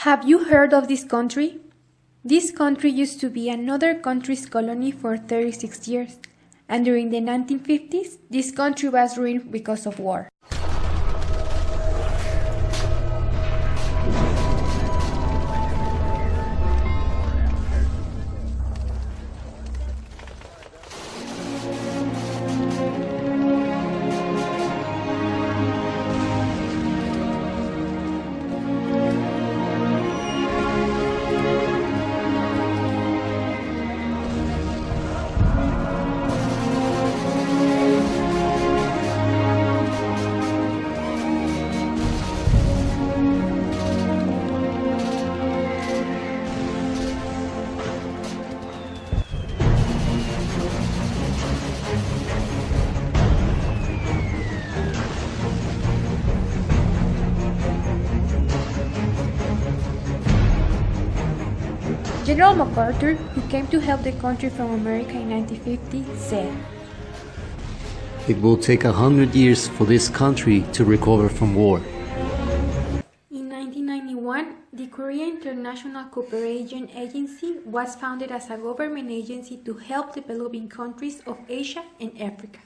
Have you heard of this country? This country used to be another country's colony for 36 years, and during the 1950s, this country was ruined because of war. General MacArthur, who came to help the country from America in 1950, said, "It will take 100 years for this country to recover from war." In 1991, the Korea International Cooperation Agency was founded as a government agency to help developing countries of Asia and Africa.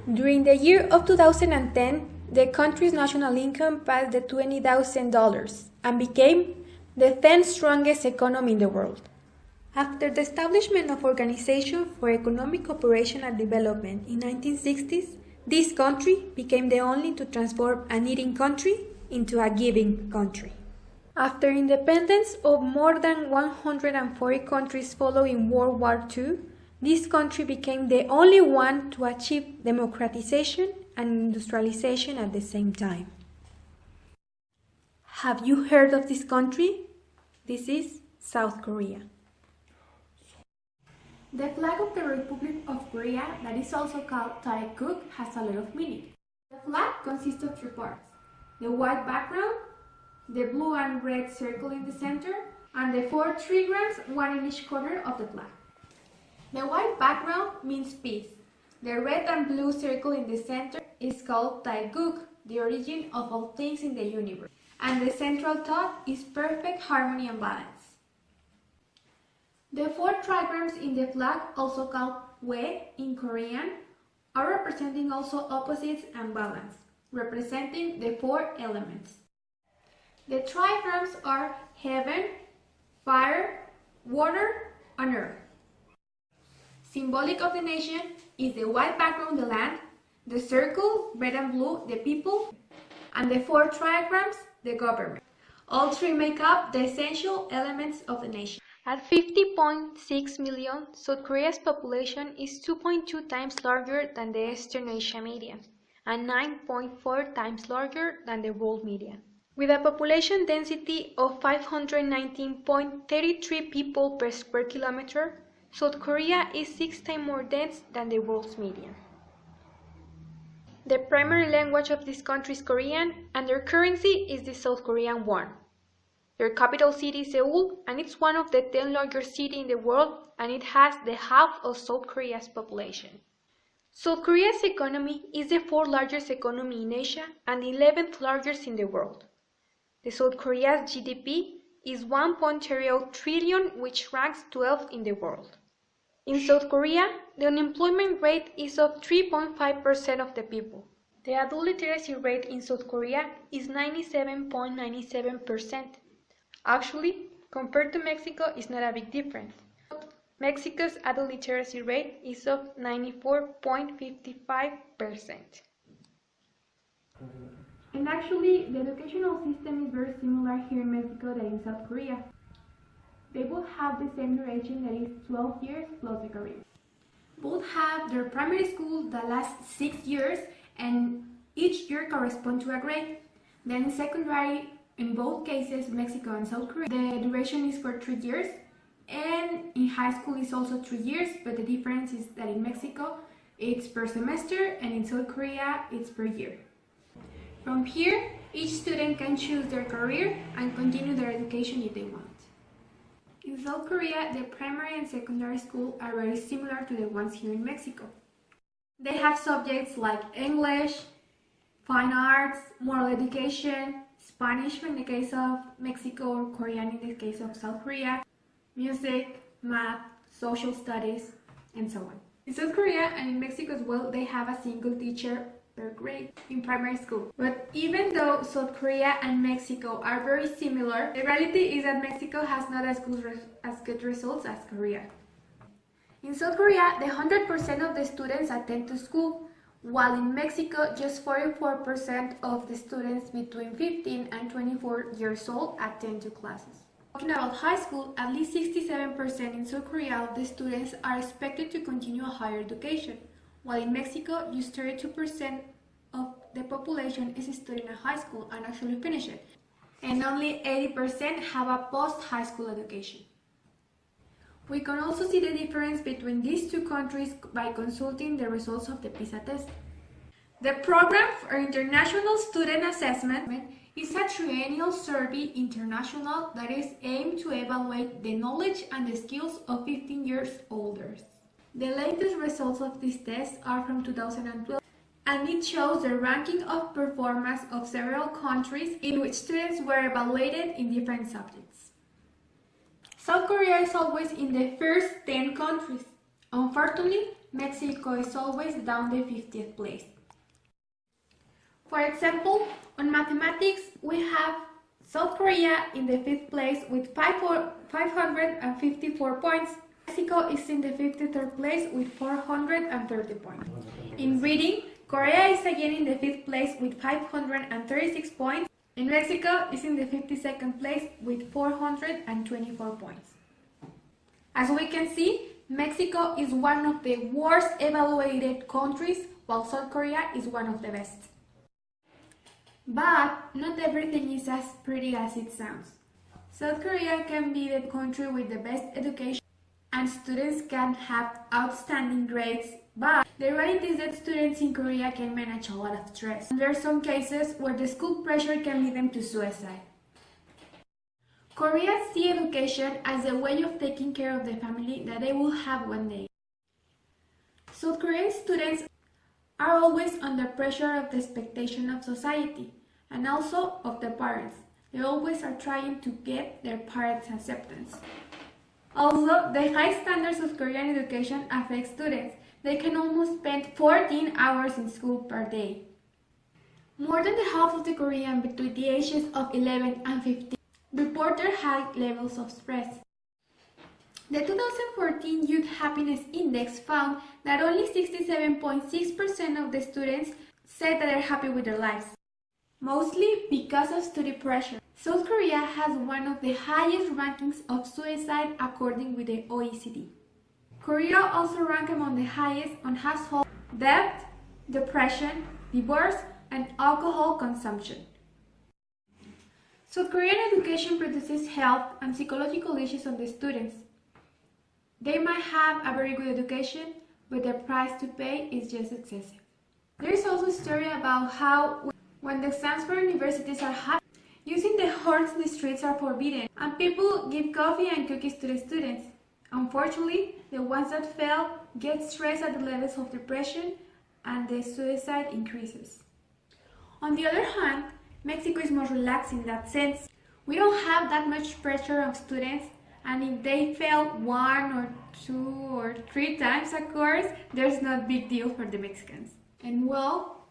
During the year of 2010, the country's national income passed the $20,000 and became the 10th strongest economy in the world. After the establishment of Organization for Economic Cooperation and Development in 1960s, this country became the only to transform a needing country into a giving country. After independence of more than 140 countries following World War II, this country became the only one to achieve democratization and industrialization at the same time. Have you heard of this country? This is South Korea. The flag of the Republic of Korea, that is also called Taekuk, has a lot of meaning. The flag consists of three parts: the white background, the blue and red circle in the center, and the four trigrams, one in each corner of the flag. The white background means peace. The red and blue circle in the center is called Taekuk, the origin of all things in the universe. And the central thought is perfect harmony and balance. The four trigrams in the flag, also called Hue in Korean, are representing also opposites and balance, representing the four elements. The trigrams are heaven, fire, water, and earth. Symbolic of the nation is the white background, the land, the circle, red and blue, the people, and the four trigrams, the government. All three make up the essential elements of the nation. At 50.6 million, South Korea's population is 2.2 times larger than the Eastern Asia median, and 9.4 times larger than the world median. With a population density of 519.33 people per square kilometer, South Korea is 6 times more dense than the world's median. The primary language of this country is Korean, and their currency is the South Korean won. Their capital city is Seoul, and it's one of the 10 largest cities in the world, and it has the half of South Korea's population. South Korea's economy is the 4th largest economy in Asia and the 11th largest in the world. The South Korea's GDP is 1.30 trillion, which ranks 12th in the world. In South Korea, the unemployment rate is of 3.5% of the people. The adult literacy rate in South Korea is 97.97%. Actually, compared to Mexico, it's not a big difference. Mexico's adult literacy rate is of 94.55%. And actually, the educational system is very similar here in Mexico than in South Korea. They both have the same duration, that is 12 years plus a career. Both have their primary school that lasts 6 years, and each year corresponds to a grade. Then secondary, in both cases, Mexico and South Korea, the duration is for 3 years, and in high school is also 3 years, but the difference is that in Mexico it's per semester, and in South Korea it's per year. From here, each student can choose their career and continue their education if they want. In South Korea, the primary and secondary school are very similar to the ones here in Mexico. They have subjects like English, fine arts, moral education, Spanish in the case of Mexico or Korean in the case of South Korea, music, math, social studies, and so on. In South Korea and in Mexico as well, they have a single teacher per grade in primary school. But even though South Korea and Mexico are very similar, the reality is that Mexico has not as good results as Korea. In South Korea, the 100% of the students attend to school, while in Mexico, just 44% of the students between 15 and 24 years old attend to classes. Talking about high school, at least 67% in South Korea of the students are expected to continue a higher education, while in Mexico, just 32% of the population is studying a high school and actually finish it, and only 80% have a post-high school education. We can also see the difference between these two countries by consulting the results of the PISA test. The Program for International Student Assessment is a triennial survey international that is aimed to evaluate the knowledge and the skills of 15 years older. The latest results of this test are from 2012, and it shows the ranking of performance of several countries in which students were evaluated in different subjects. South Korea is always in the first 10 countries. Unfortunately, Mexico is always down the 50th place. For example, on mathematics, we have South Korea in the 5th place with 554 points. Mexico is in the 53rd place with 430 points. In reading, Korea is again in the 5th place with 536 points, and Mexico is in the 52nd place with 424 points. As we can see, Mexico is one of the worst evaluated countries, while South Korea is one of the best. But not everything is as pretty as it sounds. South Korea can be the country with the best education and students can have outstanding grades, but the reality is that students in Korea can manage a lot of stress. And there are some cases where the school pressure can lead them to suicide. Koreans see education as a way of taking care of the family that they will have one day. South Korean students are always under pressure of the expectation of society and also of their parents. They always are trying to get their parents' acceptance. Also, the high standards of Korean education affect students. They can almost spend 14 hours in school per day. More than the half of the Koreans between the ages of 11 and 15 reported high levels of stress. The 2014 Youth Happiness Index found that only 67.6% of the students said that they're happy with their lives, mostly because of study pressure. South Korea has one of the highest rankings of suicide according with the OECD. Korea also ranks among the highest on household debt, depression, divorce, and alcohol consumption. South Korean education produces health and psychological issues on the students. They might have a very good education, but the price to pay is just excessive. There is also a story about how when the exams for universities are happening, using the horns in the streets are forbidden, and people give coffee and cookies to the students. Unfortunately, the ones that fail get stressed at the levels of depression and the suicide increases. On the other hand, Mexico is more relaxed in that sense. We don't have that much pressure on students, and if they fail 1 or 2 or 3 times a course, there's no big deal for the Mexicans. And well,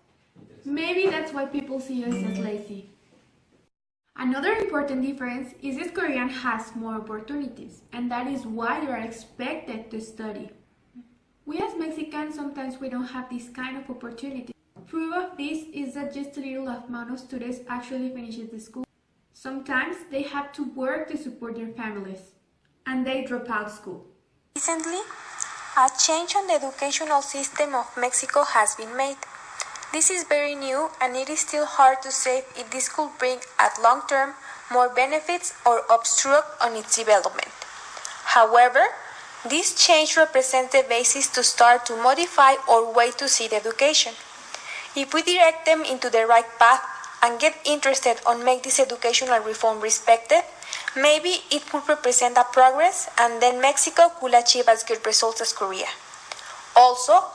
maybe that's why people see us as lazy. Another important difference is that Korean has more opportunities, and that is why they are expected to study. We as Mexicans, sometimes we don't have this kind of opportunity. Proof of this is that just a little amount of students actually finishes the school. Sometimes they have to work to support their families, and they drop out school. Recently, a change on the educational system of Mexico has been made. This is very new, and it is still hard to say if this could bring at long term more benefits or obstruct on its development. However, this change represents the basis to start to modify our way to see the education. If we direct them into the right path and get interested on make this educational reform respected, maybe it could represent a progress, and then Mexico could achieve as good results as Korea. Also,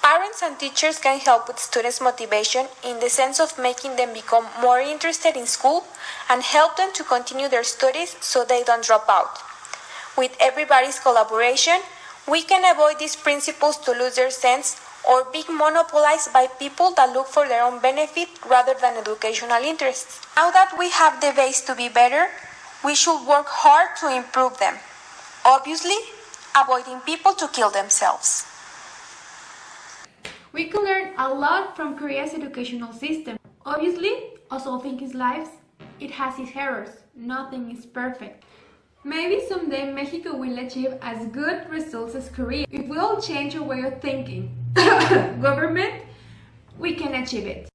Parents and teachers can help with students' motivation in the sense of making them become more interested in school and help them to continue their studies so they don't drop out. With everybody's collaboration, we can avoid these principles to lose their sense or be monopolized by people that look for their own benefit rather than educational interests. Now that we have the base to be better, we should work hard to improve them. Obviously, avoiding people to kill themselves. We can learn a lot from Korea's educational system. Obviously, as all things in life, it has its errors. Nothing is perfect. Maybe someday Mexico will achieve as good results as Korea. If we all change our way of thinking, government, we can achieve it.